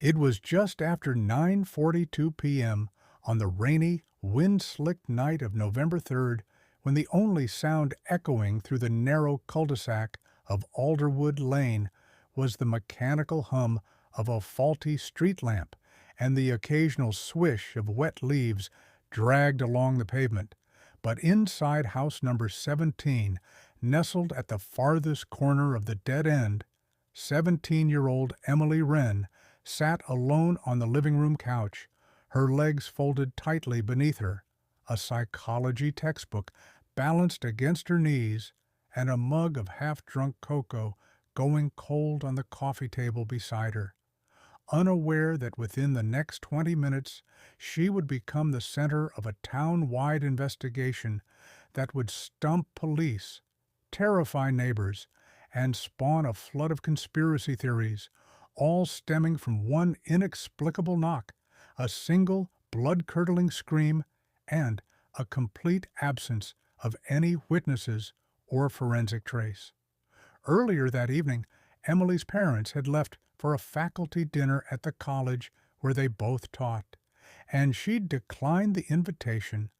It was just after 9:42 p.m. on the rainy, wind-slicked night of November 3rd when the only sound echoing through the narrow cul-de-sac of Alderwood Lane was the mechanical hum of a faulty street lamp and the occasional swish of wet leaves dragged along the pavement. But inside house number 17, nestled at the farthest corner of the dead end, 17-year-old Emily Wren sat alone on the living room couch, her legs folded tightly beneath her, a psychology textbook balanced against her knees, and a mug of half-drunk cocoa going cold on the coffee table beside her, unaware that within the next 20 minutes she would become the center of a town-wide investigation that would stump police, terrify neighbors, and spawn a flood of conspiracy theories, all stemming from one inexplicable knock, a single blood-curdling scream, and a complete absence of any witnesses or forensic trace. Earlier that evening, Emily's parents had left for a faculty dinner at the college where they both taught, and she'd declined the invitation,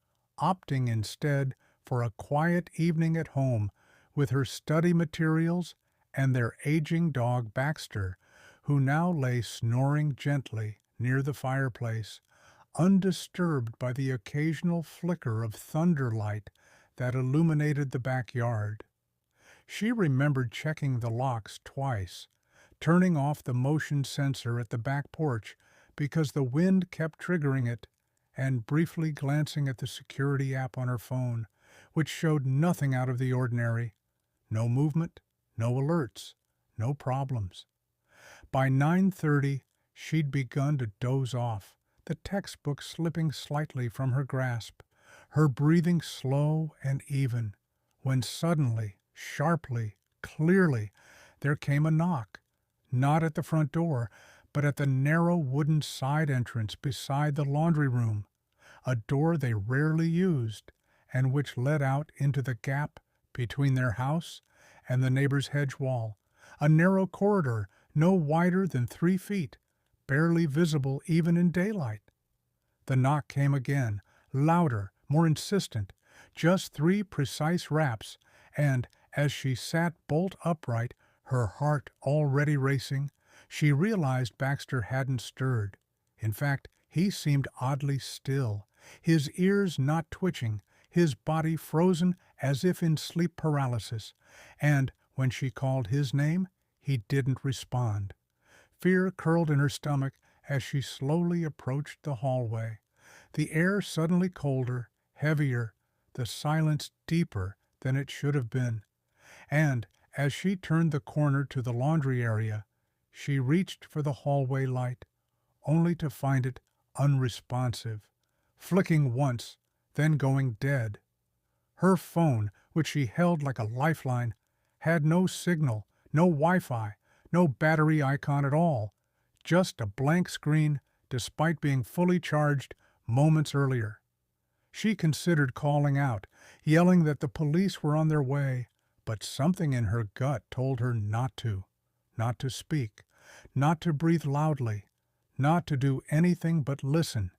opting instead for a quiet evening at home with her study materials and their aging dog Baxter, who now lay snoring gently near the fireplace, undisturbed by the occasional flicker of thunderlight that illuminated the backyard. She remembered checking the locks twice, turning off the motion sensor at the back porch because the wind kept triggering it, and briefly glancing at the security app on her phone, which showed nothing out of the ordinary. No movement, no alerts, no problems. By 9:30, she'd begun to doze off, the textbook slipping slightly from her grasp, her breathing slow and even, when suddenly, sharply, clearly, there came a knock, not at the front door, but at the narrow wooden side entrance beside the laundry room, a door they rarely used, and which led out into the gap between their house and the neighbor's hedge wall, a narrow corridor no wider than 3 feet, barely visible even in daylight. The knock came again, louder, more insistent, just 3 precise raps, and as she sat bolt upright, her heart already racing, she realized Baxter hadn't stirred. In fact, he seemed oddly still, his ears not twitching, his body frozen as if in sleep paralysis, and when she called his name, he didn't respond. Fear curled in her stomach as she slowly approached the hallway, the air suddenly colder, heavier, the silence deeper than it should have been. And as she turned the corner to the laundry area, she reached for the hallway light, only to find it unresponsive, flicking once, then going dead. Her phone, which she held like a lifeline, had no signal, no Wi-Fi, no battery icon at all, just a blank screen despite being fully charged moments earlier. She considered calling out, yelling that the police were on their way, but something in her gut told her not to speak, not to breathe loudly, not to do anything but listen.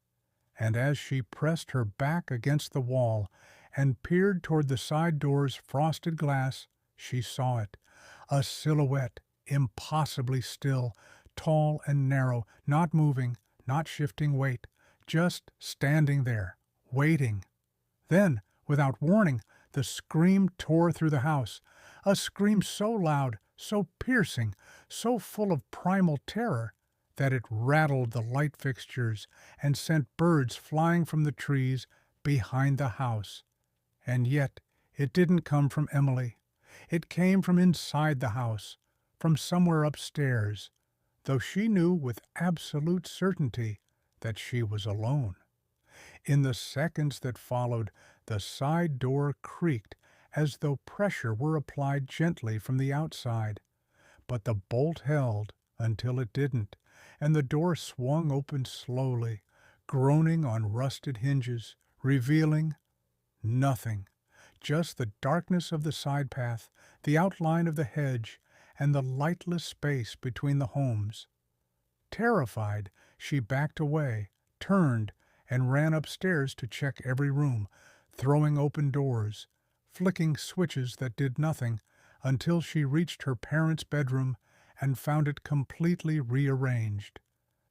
And as she pressed her back against the wall and peered toward the side door's frosted glass, she saw it, a silhouette, impossibly still, tall and narrow, not moving, not shifting weight, just standing there, waiting. Then, without warning, the scream tore through the house, a scream so loud, so piercing, so full of primal terror, that it rattled the light fixtures and sent birds flying from the trees behind the house. And yet it didn't come from Emily. It came from inside the house, from somewhere upstairs, though she knew with absolute certainty that she was alone. In the seconds that followed, the side door creaked as though pressure were applied gently from the outside, but the bolt held until it didn't, and the door swung open slowly, groaning on rusted hinges, revealing nothing, just the darkness of the side path, the outline of the hedge, and the lightless space between the homes. Terrified, she backed away, turned, and ran upstairs to check every room, throwing open doors, flicking switches that did nothing, until she reached her parents' bedroom and found it completely rearranged.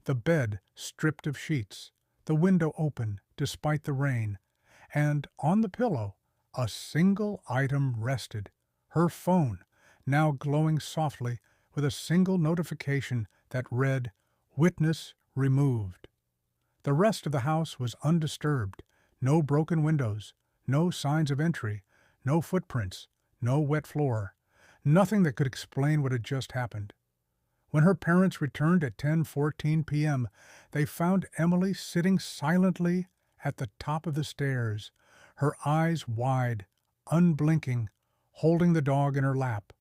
The bed stripped of sheets, the window open despite the rain, and on the pillow a single item rested, her phone, now glowing softly with a single notification that read, "Witness removed." The rest of the house was undisturbed, no broken windows, no signs of entry, no footprints, no wet floor, nothing that could explain what had just happened. When her parents returned at 10:14 p.m., they found Emily sitting silently at the top of the stairs, her eyes wide, unblinking, holding the dog in her lap.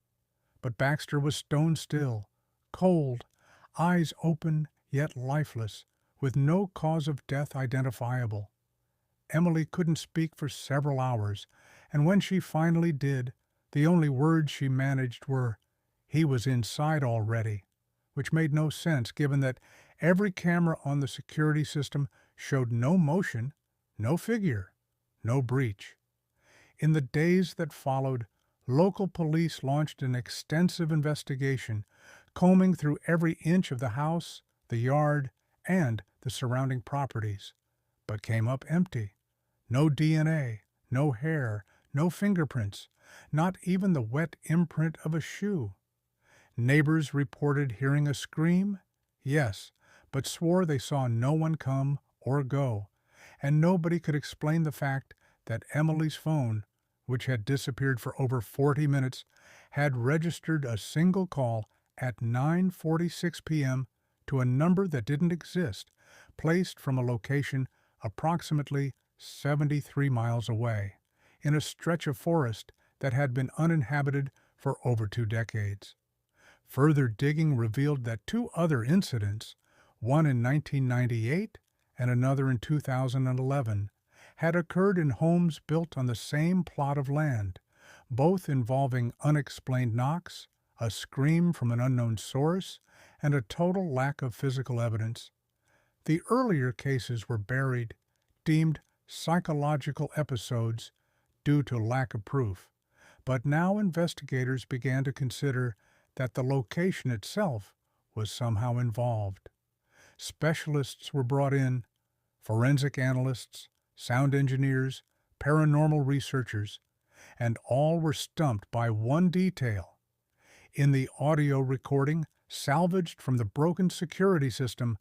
But Baxter was stone still, cold, eyes open yet lifeless, with no cause of death identifiable. Emily couldn't speak for several hours, and when she finally did, the only words she managed were, "He was inside already," which made no sense given that every camera on the security system showed no motion, no figure, no breach. In the days that followed, local police launched an extensive investigation, combing through every inch of the house, the yard, and the surrounding properties, but came up empty. No DNA, no hair, no fingerprints, not even the wet imprint of a shoe. Neighbors reported hearing a scream, yes, but swore they saw no one come or go, and nobody could explain the fact that Emily's phone, which had disappeared for over 40 minutes, had registered a single call at 9:46 p.m. to a number that didn't exist, placed from a location approximately 73 miles away, in a stretch of forest that had been uninhabited for over 2 decades. Further digging revealed that 2 other incidents, one in 1998 and another in 2011, had occurred in homes built on the same plot of land, both involving unexplained knocks, a scream from an unknown source, and a total lack of physical evidence. The earlier cases were buried, deemed psychological episodes due to lack of proof, but now investigators began to consider that the location itself was somehow involved. Specialists were brought in, forensic analysts, sound engineers, paranormal researchers, and all were stumped by one detail. In the audio recording salvaged from the broken security system,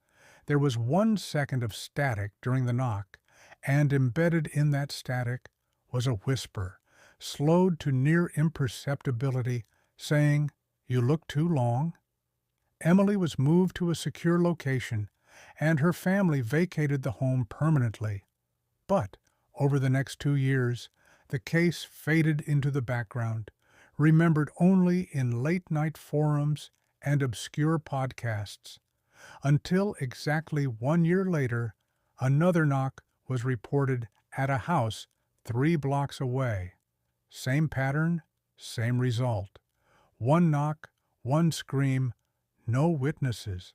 there was 1 second of static during the knock, and embedded in that static was a whisper, slowed to near imperceptibility, saying, "You look too long." Emily was moved to a secure location, and her family vacated the home permanently. But over the next 2 years, the case faded into the background, remembered only in late-night forums and obscure podcasts, until exactly 1 year later, another knock was reported at a house 3 blocks away. Same pattern, same result. 1 knock, 1 scream, no witnesses.